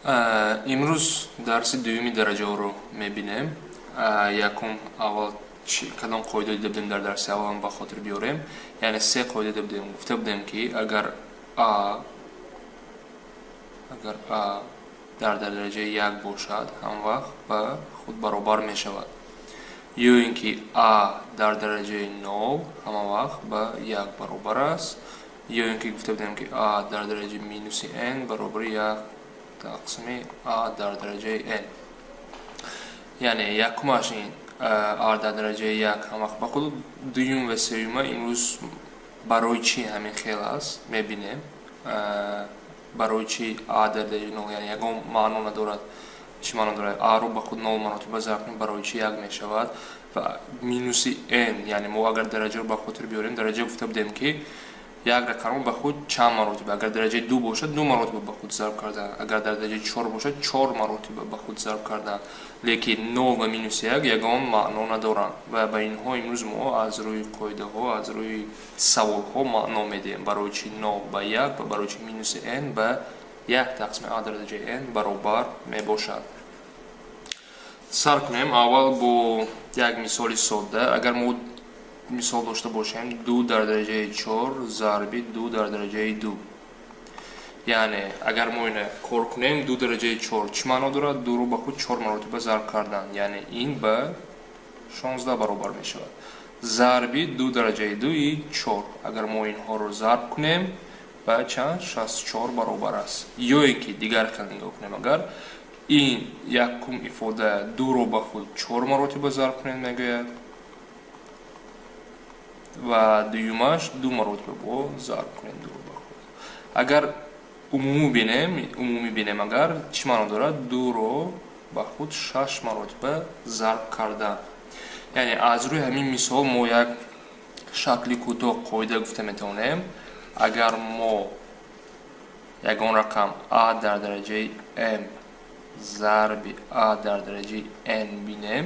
имрӯз дарси дуюми дараҷаҳоро мебинем. Якум аввал кадом қоидаҳо дида будем дар дарси аввал ба хотир биёрем. Яъне се қоида дида будем. Гуфта будем ки агар а дар дараҷаи 1 бошад, ҳамвақт ба худ баробар мешавад. ё ин ки а дар дараҷаи 0 ҳамавақт ба 1 баробар аст. ё ин ки гуфта будем ки а дар дараҷаи минуси n баробари 1 тақсими а дар дараҷаи n. Яъне якумаш ин а дар дараҷаи 1 ҳамвақт ба худ, дуюм ва сеюма имрӯз барои чӣ ҳамин хел аст мебинем. барои чӣ а дар дараҷаи 0, яъне ягон маъно надорад. чӣ маъно дорад? аро ба худ 0 маротиба зарб кунем, барои чӣ 1 мешавад. ва минуси n, яъне мо агар дараҷаро ба хотир биёрем, дараҷа гуфта будем ки як рақамро ба худ чанд маротиба, агар дараҷаи 2 бошад 2 маротиба ба худ зарб кардан, агар дар дараҷаи 4 бошад 4 маротиба ба худ зарб кардан. лекин 0 ва минуси 1 ягон маъно надоранд ва ба инҳо имрӯз мо аз рӯи қоидаҳо, аз рӯи саволҳо маъно медиҳем. барои чӣ 0 ба 1 ва барои чӣ минуси n ба 1 тақсими а дар дараҷаи n баробар мебошад. сар кунем аввал бо як мисоли содда. Агар мо мисол дошта бошем 2 дар дараҷаи 4 зарби 2 дар дараҷаи 2. яъне агар мо ина кор кунем 2 дараҷаи 4 чӣ маъно дорад? 2ро ба худ 4 маротиба зарб кардан, яъне ин ба 16 баробар мешавад. зарби 2 дараҷаи 2 4. агар мо инҳоро зарб кунем ба чанд? 64 баробар аст. ё ин ки дигар хел нигоҳ кунем, агар ин якум ифода 2ро ба худ 4 маротиба зарб кунем мегӯяд ва дуюмаш 2 маротиба бо зарб кунем 2ро ба худ. агар умумӣ бинем, агар чӣ маъно дорад? 2ро ба худ 6 маротиба зарб кардан. яъне аз рӯи ҳамин мисол мо як шакли кӯтоҳ қоида гуфта метавонем. агар мо ягон рақам а дар дараҷаи m зарби а дар дараҷаи n бинем,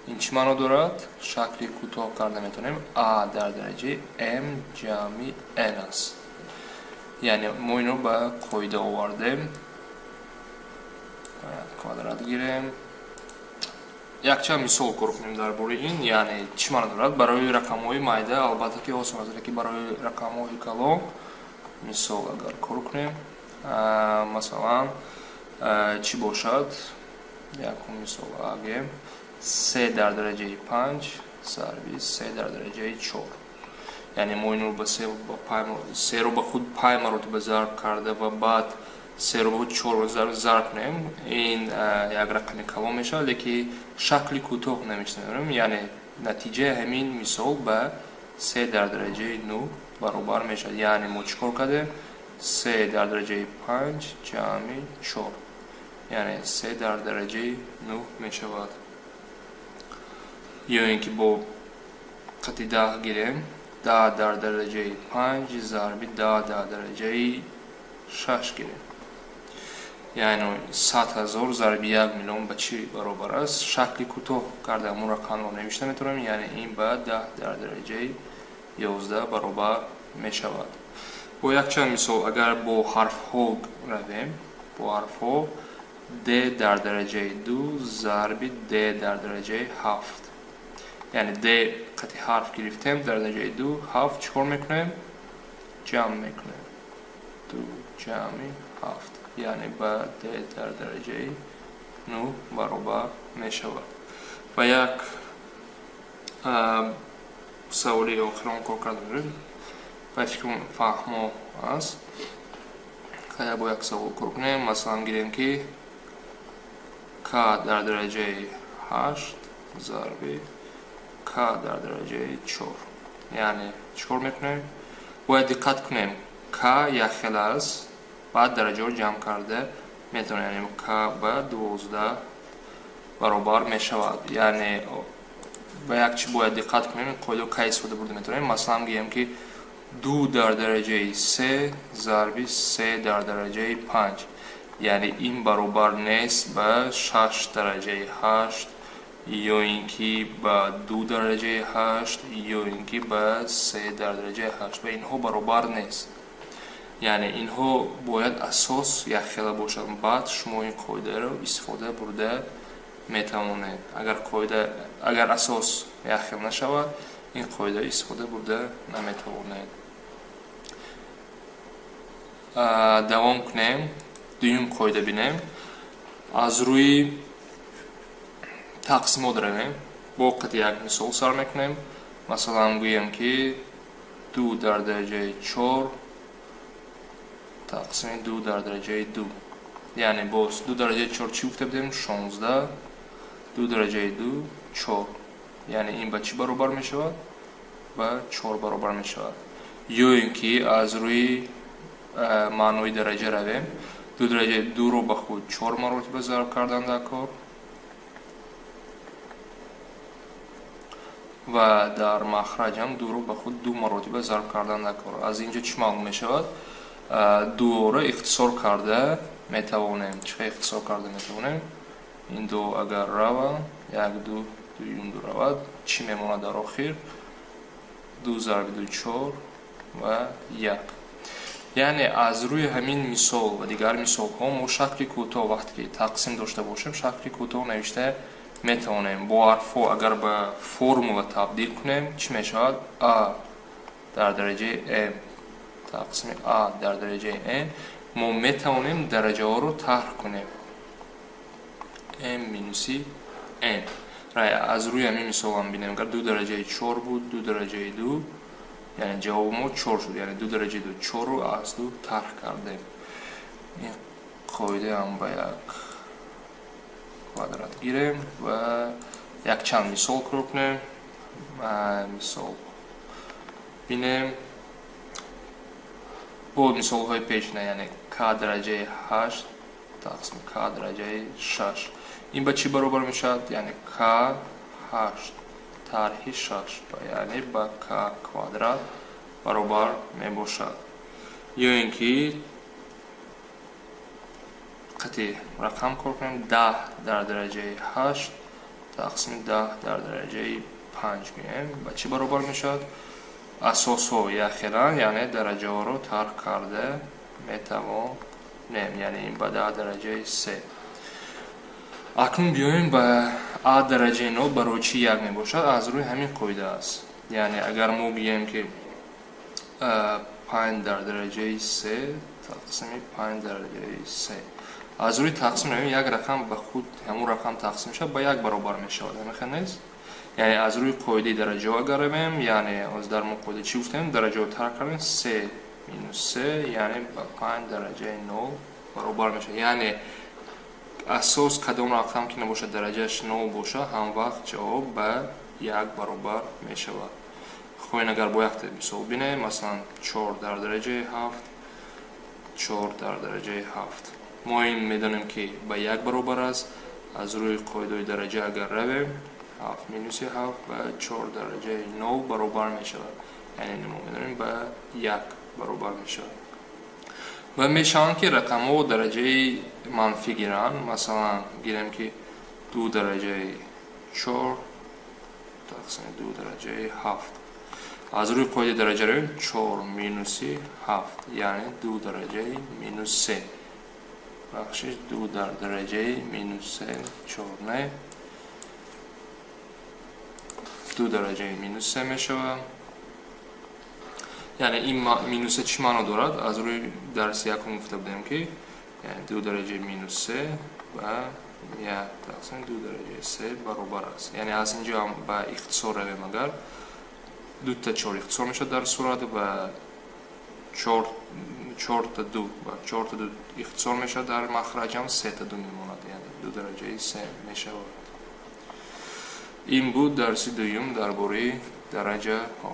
ин чӣ маъно дорад? шакли кӯтоҳ карда метавонем а дар дараҷаи m ҷамъи n аст. яъне мо инро ба қоида овардем. квадрат гирем. якчанд мисол кор кунем дар бораи ин. яъне чӣ маъно дорад? барои рақамҳои майда албатта ки осон аст, лекин барои рақамҳои калон мисол агар кор кунем, масалан чӣ бошад? якум мисол агем 3 дар дараҷаи 5 зарби 3 дар дараҷаи 4. яъне мо инро ба 3ро ба худ пай маротиба зарб карда ва баъд 3ро ба худ 4 зарб кунем, ин як рақами калон мешавад, лекин шакли кӯтоҳ намешавем. яъне натиҷаи ҳамин мисол ба 3 дар дараҷаи 9 баробар мешавад. яъне мо чӣ кор кардем? 3 дар дараҷаи 5 ҷамъи 4, яъне 3 дар дараҷаи 9 мешавад. ё ин ки бо қати 10 гирем 10 дар дараҷаи 5 зарби 10 дар дараҷаи 6 гирем, яъне 100,000 зарби 1 миллион ба чӣ баробар аст? шакли кӯтоҳ карда ҳамон рақамро навишта метавонем, яъне ин ба 10 дар дараҷаи 11 баробар мешавад. бо якчанд мисол агар бо ҳарфҳо равем, бо ҳарфҳо d дар дараҷаи 2 зарби d дар дараҷаи 7. яъне d қати ҳарф гирифтем дар дараҷаи 2, 7 чӣ кор мекунем? ҷамъ мекунем. 2 ҷамъи 7, яъне ба d дар дараҷаи 9 баробар мешавад. ва як саволи охирон кор кардем. ба фикрам фаҳмо аст. қайда бо як савол кор кунем. масалан гирем ки k дар дараҷаи 8 зарби k дар дараҷаи 4. яъне чӣ кор мекунем? бояд диққат кунем. k як хел аст, баъд дараҷаҳоро ҷамъ карда метавонем, яъне k ба 12 баробар мешавад. яъне ба як чӣ бояд диққат кунем, қоидаҳо кай истифода бурда метавонем. масалан гӯем ки 2 дар дараҷаи 3 зарби 3 дар дараҷаи 5, яъне ин баробар нест ба 6 дараҷаи 8, ё ин ки ба 2 дараҷаи 8, ё ин ки ба 3 дар дараҷаи 8. ва инҳо баробар нест. یعنی اینها باید اساس یخخела бошад. баъд шумо ин қоидаро истифода бурда метавонед. агар асос яххел нашавад, ин қоида истифода бурда наметавонед. давом кунем. дуюм қоида бинем. аз рӯи тақсимот равем. бо қати як мисол сар мекунем. масалан гӯем ки 2 дар дараҷаи 4 тақсими 2 дар дараҷаи 2. яъне боз 2 дараҷаи 4 чӣ гуфта будем? 16. 2 дараҷаи 2 4. яъне ин ба чӣ баробар мешавад? ба 4 баробар мешавад. ёем ки аз рӯи маънои дараҷа равем. 2 дараҷаи 2-ро ба худ 4 маротиба зарб кардан дар кор ва дар махраҷам 2-ро ба худ 2 маротиба зарб кардан дар кор. аз инҷо чӣ маълум мешавад? 2-ро ихтисор карда метавонем. чиқа ихтисор карда метавонем? ин 2 агар рава 1 2 2 равад, чӣ мемонад дар охир? 2 зарби 2 4 ва 1. яъне аз рӯи ҳамин мисол ва дигар мисолҳо мо шакли кӯтоҳ вақте ки тақсим дошта бошем шакли кӯтоҳ навишта метавонем. бо ҳарфҳо агар ба формула табдил кунем чӣ мешавад? а дар дараҷаи m тақсими a дар дараҷаи n. мо метавонем дараҷаҳоро таҳр кунем. m минуси n. аз рӯи ҳамин мисол ҳам бинем. агар 2 дараҷаи 4 буд 2 дараҷаи 2, яъне ҷавоби мо 4 шуд. яъне 2 дараҷаи 2 4-ро аз 2 таҳр кардем. ин қоида ҳам ба як квадрат гирем ва якчанд мисол кор кунем. мисол бинем. бо мисолҳои пешна, яъне k дараҷаи 8 тақсими k дараҷаи 6. ин ба чӣ баробар мешавад? яъне k 8 тарҳи 6 яъне ба k квадрат баробар мебошад. ё ин ки қати рақам кор кунем. 10 дар дараҷаи 8 тақсими 10 дар дараҷаи 5 гӯем. ба чӣ баробар мешавад? асосҳо яххеланд, яъне дараҷаҳоро тарк карда метавонем. яъне ин ба 10 дараҷаи 3. акнун биёем ба a дараҷаи 0 барои чӣ 1 мебошад? аз рӯи ҳамин қоида аст. яъне агар мо биёем ки 5 дар дараҷаи 3 тақсими 5 дараҷаи 3. аз рӯи тақсим равем як рақам ба худ ҳамун рақам тақсим шавад ба 1 баробар мешавад. ҳамин нест? яъне аз рӯи қоидаи дараҷаҳо агар равем, яъне дар мо қоида чӣ гуфтем? дараҷаҳо тарк кардем 3 минус 3, яъне ба 5 дараҷаи 0 баробар мешавад. яъне асос кадом рақам ки набошад дараҷааш 0 бошад, ҳам вақт ҷавоб ба 1 баробар мешавад. хоҳем агар бо якта мисол бинем, масалан 4 дар дараҷаи 7 4 дар дараҷаи 7. мо ин медонем ки ба 1 баробар аст. аз рӯи қоидаи дараҷа агар равем 7 минуси 7 ба 4 дараҷаи 0 баробар мешавад. яъне мо медонем ба 1 баробар мешавад. ва мешаванд ки рақамҳо дараҷаи манфӣ гиранд. масалан гирем ки 2 дараҷаи 4 тақсими 2 дараҷаи 7. аз рӯи қоидаи дараҷа равем 4 минуси 7, яъне 2 дараҷаи минус 3. бахшиш 2 дар дараҷаи минус 3 4 не 2 дараҷаи минус 3 мешавад. яъне ин минуса чӣ маъно дорад? аз рӯи дарси якум гуфта будем ки 2 дараҷаи минус 3 ба 1 тақсими 2 дараҷаи 3 баробар аст. яъне аз инҷо ҳам ба ихтисор равем. агар 2 та 4 ихтисор мешавад дар сурат ва 4 та 2 ба 4 та 2 ихтисор мешавад дар махраҷам 3 та 2 мемонад. яъне 2 дараҷаи 3 мешавад. ин буд дарси дуюм дар бораи дараҷаҳо.